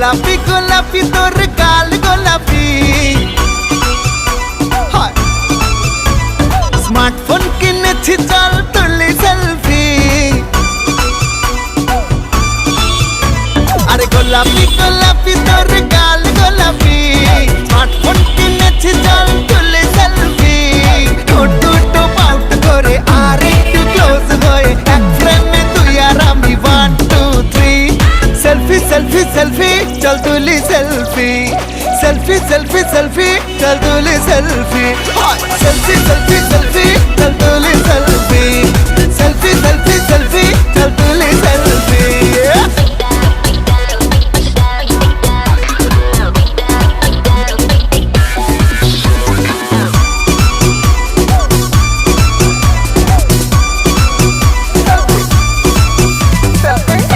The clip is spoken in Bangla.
গোলাপি গোলাপি তোর গাল গোলাপি স্মার্টফোন কিনেছি চল তুলি সেলফি আরে গোলাপি গোলাপি তোর গাল গোলাপি স্মার্টফোন কিনেছি চল তুলি সেলফি ঠোঁটো পাউট করে আর একটু ক্লোজ হয়ে এক ফ্রেমে তুই আর আমি 1 2 3 সেলফি সেলফি সেলফি চল তুলি সেলফি সেলফি সেলফি সেলফি চল তুলি সেলফি সেলফি সেলফি সেলফি চল তুলি